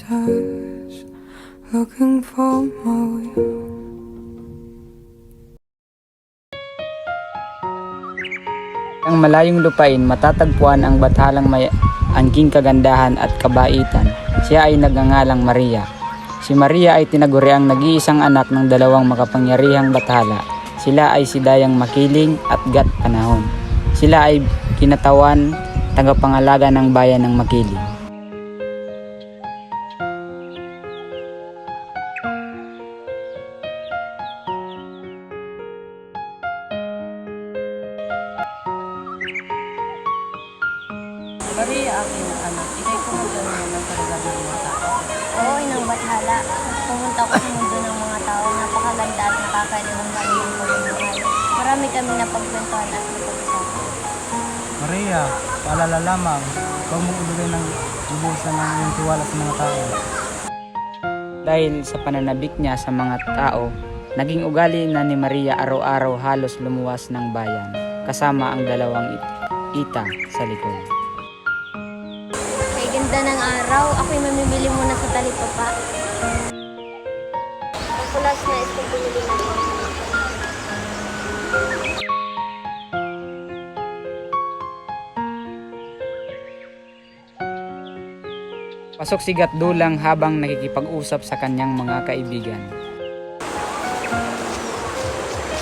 places looking for more you. Ang malayong lupain, matatagpuan ang bathalang may angking kagandahan at kabaitan. Siya ay nagngangalang Maria. Si Maria ay tinaguriang nag-iisang anak ng dalawang makapangyarihang bathala. Sila ay si Dayang Makiling at Gat Panahon. Sila ay kinatawan, tagapangalaga ng bayan ng Makiling. Maria, aking anak, ikay pumunta naman ng karagatan ng mga tao. Oo, inang bathala. Pumunta ko sa mundo ng mga tao. Napakaganda at nakakaliwang kami ng pagmamahal. Marami kami napagkwentuhan at napag-usapan. Maria, paalala lamang, huwag mong ibigay ng lubusan ng iyong tiwala sa mga tao. Dahil sa pananabik niya sa mga tao, naging ugali na ni Maria araw-araw halos lumuwas ng bayan, kasama ang dalawang ita sa likod. Kay ganda ng araw, ako'y mamimili muna sa talipapa. Pagpulas na isang bumili na ako. Pasok si Gatdulang habang nakikipag-usap sa kanyang mga kaibigan.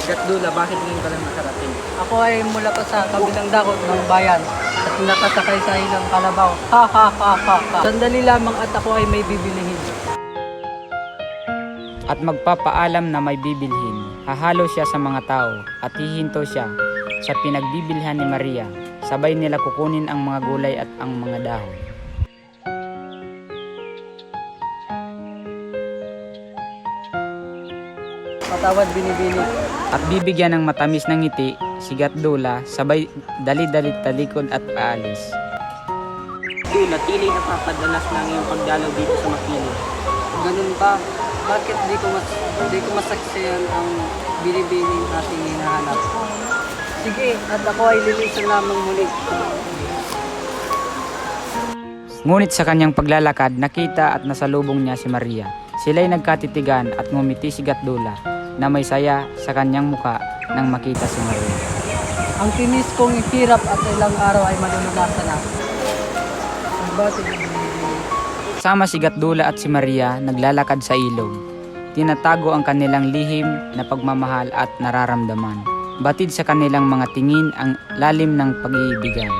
Gatdula, bakit ngayon ka lang nakarating? Ako ay mula pa sa kabilang dakot ng bayan at nakasakay sa ilang kalabaw. Ha ha ha ha ha. Sandali lamang at ako ay may bibilihin. At magpapaalam na may bibilhin. Hahalo siya sa mga tao at hihinto siya sa pinagbibilhan ni Maria. Sabay nila kukunin ang mga gulay at ang mga dahon. Matawad binibini. At bibigyan ng matamis ng ngiti si Gatdula, sabay dali-dali talikod at paalis. Dula, tili napapadalas ng iyong pagdalaw dito sa Makiling. Ganun ba? Bakit di ko masaksiyan ang binibining ating hinahanap? Sige, at ako ay lilisan lamang muli. Ngunit sa kanyang paglalakad, nakita at nasalubong niya si Maria. Sila'y nagkatitigan at ngumiti si Gatdula na may saya sa kanyang muka nang makita si Maria. Ang tinis kong hirap at ilang araw ay malulunasan na. Bakit? Sama si Gatdula at si Maria naglalakad sa ilog. Tinatago ang kanilang lihim na pagmamahal at nararamdaman. Batid sa kanilang mga tingin ang lalim ng pag-iibigan.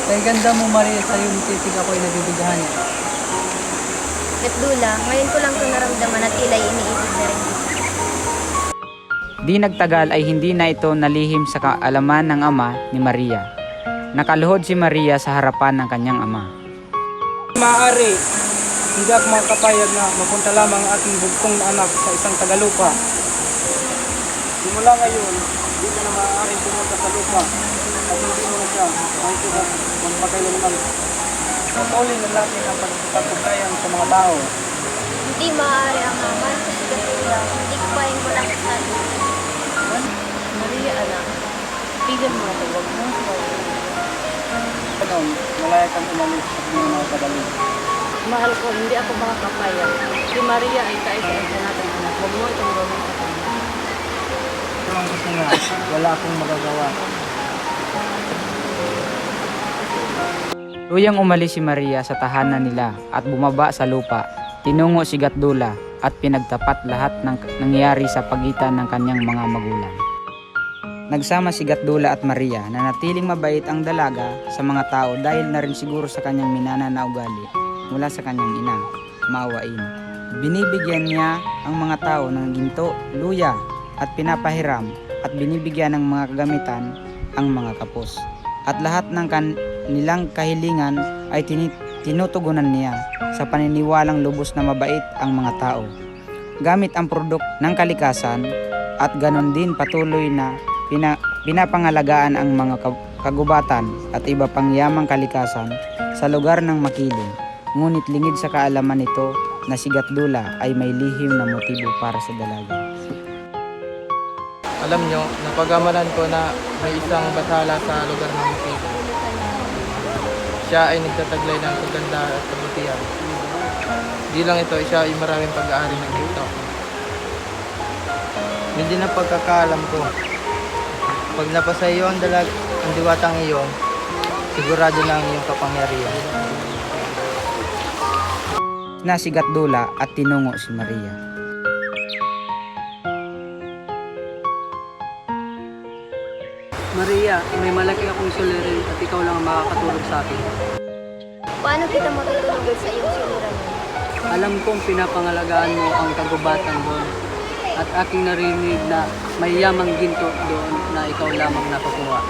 Kay ganda mo Maria, sa iyong titig ako ay nabibigahan. Gatdula, ngayon ko lang ito naramdaman at ila'y iniibig na rin. Di nagtagal ay hindi na ito nalihim sa kaalaman ng ama ni Maria. Nakaluhod si Maria sa harapan ng kanyang ama. Maaari, hindi ako makapayag na mapunta lamang ang aking bugtong na anak sa isang tagalupa. Simula ngayon, hindi ka na maaaring pumunta sa lupa at hindi mo na siya makikita magpakailanman. Patuloy na natin ang pagpagpagkayan sa mga tao. Hindi maaari ang ama sa si Gatdula. Hindi ko pahing ko lang sa Maria, anak, tigil mo ito, huwag mo Ganun, malaya kang umalis at hindi mo nakakadali. Mahal ko, hindi ako makakapayag. Si Maria ay kaisa-isa natin, anak. Huwag mo itong gawin sa kanya. Pero ang gusto nga, wala akong magagawa. Tuyang umalis si Maria sa tahanan nila at bumaba sa lupa. Tinungo si Gatdula at pinagtapat lahat ng nangyari sa pagitan ng kanyang mga magulang. Nagsama si Gatdula at Maria na natiling mabait ang dalaga sa mga tao dahil na rin siguro sa kanyang minana na ugali mula sa kanyang ina, maawain. Binibigyan niya ang mga tao ng ginto, luya at pinapahiram at binibigyan ng mga kagamitan ang mga kapos. At lahat ng nilang kahilingan ay tinutugunan niya sa paniniwalang lubos na mabait ang mga tao. Gamit ang produk ng kalikasan at ganon din patuloy na pinapangalagaan ang mga kagubatan at iba pang yamang kalikasan sa lugar ng Makiling. Ngunit lingid sa kaalaman nito na si Gatdula ay may lihim na motibo para sa dalaga. Alam nyo, napagamalan ko na may isang bathala sa lugar ng Makiling. Siya ay nagtataglay ng pagganda at kabutihan. Di lang ito, siya ay maraming pag-aari ng ginto. Hindi na pagkakaalam ko. Pag napasa iyo ang diwatang iyo, sigurado na ang iyong kapangyarihan. Nasigat Dula at tinungo si Maria. Maria, may malaki akong suliranin at ikaw lang ang makakatulog sa akin. Paano kita matutulungan sa iyong suliranin? Alam kong pinapangalagaan mo ang kagubatan doon at aking narinig na may yamang ginto doon na ikaw lamang nakukuha.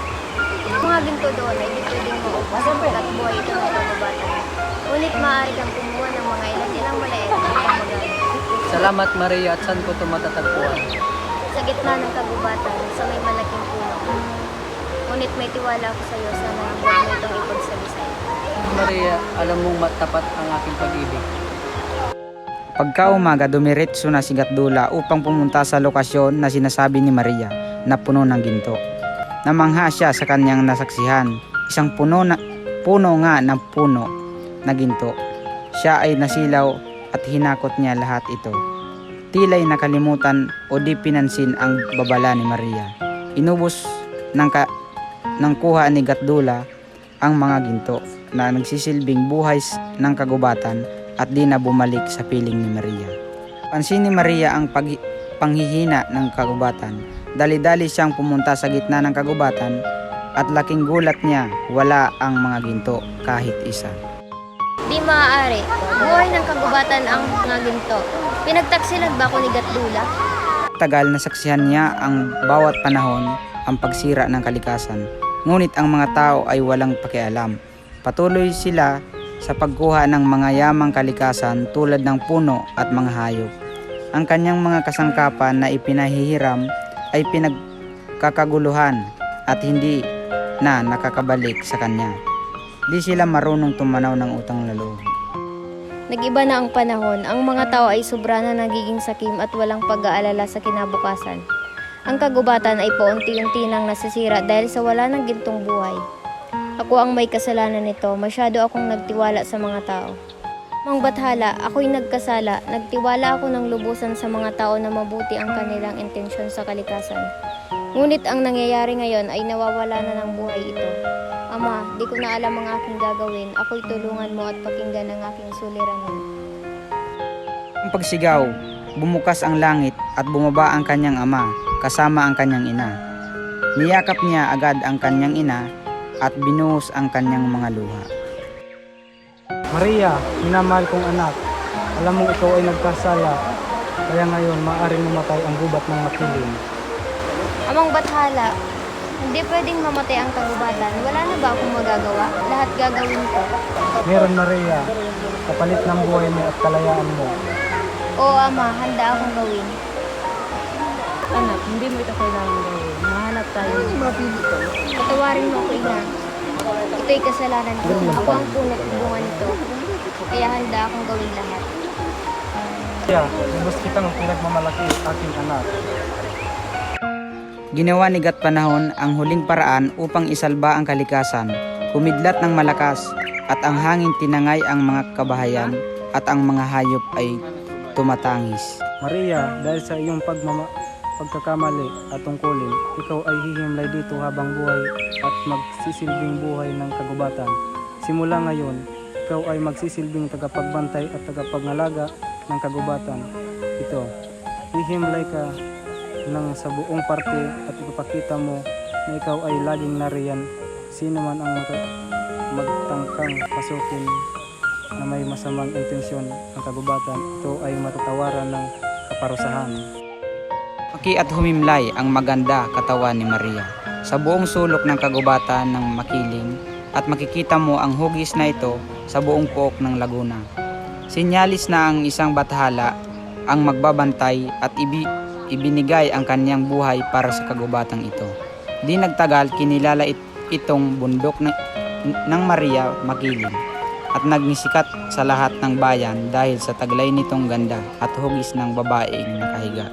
Ang mga ginto doon ay di pwedeng maupas at buhay ito ng kagubatan. Ngunit maaari kang kumuha ng mga ilang maliit na pamagamit. Salamat Maria at saan ko ito matatagpuan? Sa gitna ng kagubatan, sa may malaking puno. Ngunit may tiwala ako sa iyo, sana huwag mo itong ipagsalisay. Maria, alam mong matapat ang aking pag-ibig. Pagkaumaga, dumiretso na si Gatdula upang pumunta sa lokasyon na sinasabi ni Maria na puno ng ginto. Namangha siya sa kanyang nasaksihan, isang puno na ginto. Siya ay nasilaw at hinakot niya lahat ito. Tila'y nakalimutan o di pinansin ang babala ni Maria. Inubos ng kuha ni Gatdula ang mga ginto na nagsisilbing buhay ng kagubatan at di na bumalik sa piling ni Maria. Pansin ni Maria ang panghihina ng kagubatan. Dali-dali siyang pumunta sa gitna ng kagubatan at laking gulat niya, wala ang mga ginto kahit isa. Di maaari, buhay ng kagubatan ang mga ginto. Pinagtaksilan ba ako ni Gatdula? Tagal na saksihan niya ang bawat panahon ang pagsira ng kalikasan. Ngunit ang mga tao ay walang pakialam. Patuloy sila sa pagkuha ng mga yamang kalikasan tulad ng puno at mga hayop. Ang kanyang mga kasangkapan na ipinahihiram ay pinagkakaguluhan at hindi na nakakabalik sa kanya. Di sila marunong tumanaw ng utang na loob. Nag-iba na ang panahon, ang mga tao ay sobra na nagiging sakim at walang pag-aalala sa kinabukasan. Ang kagubatan ay paunti-unti nang nasisira dahil sa wala ng gintong buhay. Ako ang may kasalanan nito, masyado akong nagtiwala sa mga tao. Mang Bathala, ako'y nagkasala, nagtiwala ako ng lubusan sa mga tao na mabuti ang kanilang intensyon sa kalikasan. Ngunit ang nangyayari ngayon ay nawawala na ng buhay ito. Ama, di ko na alam ang aking gagawin, ako'y tulungan mo at pakinggan ang aking suliranin. Ang pagsigaw, bumukas ang langit at bumaba ang kanyang ama kasama ang kanyang ina. Niyakap niya agad ang kanyang ina at binuhos ang kanyang mga luha. Maria, minamahal kong anak, alam mong ikaw ay nagkasala, kaya ngayon maaaring mamatay ang gubat ng Makiling. Amang Bathala, hindi pwedeng mamatay ang kagubatan. Wala na ba akong magagawa? Lahat gagawin ko. Meron Maria, kapalit ng buhay mo at kalayaan mo. Oo, Ama, handa akong gawin. Anak, hindi mo ito kailangan gawin. Mahanap tayo. Patawarin mo ako, Ina. Ito'y kasalanan ko. Ako ang punot bunga nito. Kaya handa akong gawin lahat. Kaya, lubos kitang pinagmamalaki, aking anak. Ginawa ni Gat Panahon ang huling paraan upang isalba ang kalikasan. Kumidlat ng malakas at ang hangin tinangay ang mga kabahayan at ang mga hayop ay tumatangis. Maria, dahil sa iyong pagkakamali at tungkulin, ikaw ay hihimlay dito habang buhay at magsisilbing buhay ng kagubatan. Simula ngayon, ikaw ay magsisilbing tagapagbantay at tagapangalaga ng kagubatan. Ito, hihimlay ka ng sa buong parte at ipapakita mo na ikaw ay laging nariyan. Sino man ang magtangkang pasukin na may masamang intensyon ang kagubatan, ito ay matatawaran ng kaparusahan. At humimlay ang maganda katawan ni Maria sa buong sulok ng kagubatan ng Makiling at makikita mo ang hugis na ito sa buong pook ng Laguna. Sinyalis na ang isang bathala ang magbabantay at ibinigay ang kanyang buhay para sa kagubatang ito. Di nagtagal, kinilala itong bundok ng Maria Makiling at nagnisikat sa lahat ng bayan dahil sa taglay nitong ganda at hugis ng babaeng nakahiga.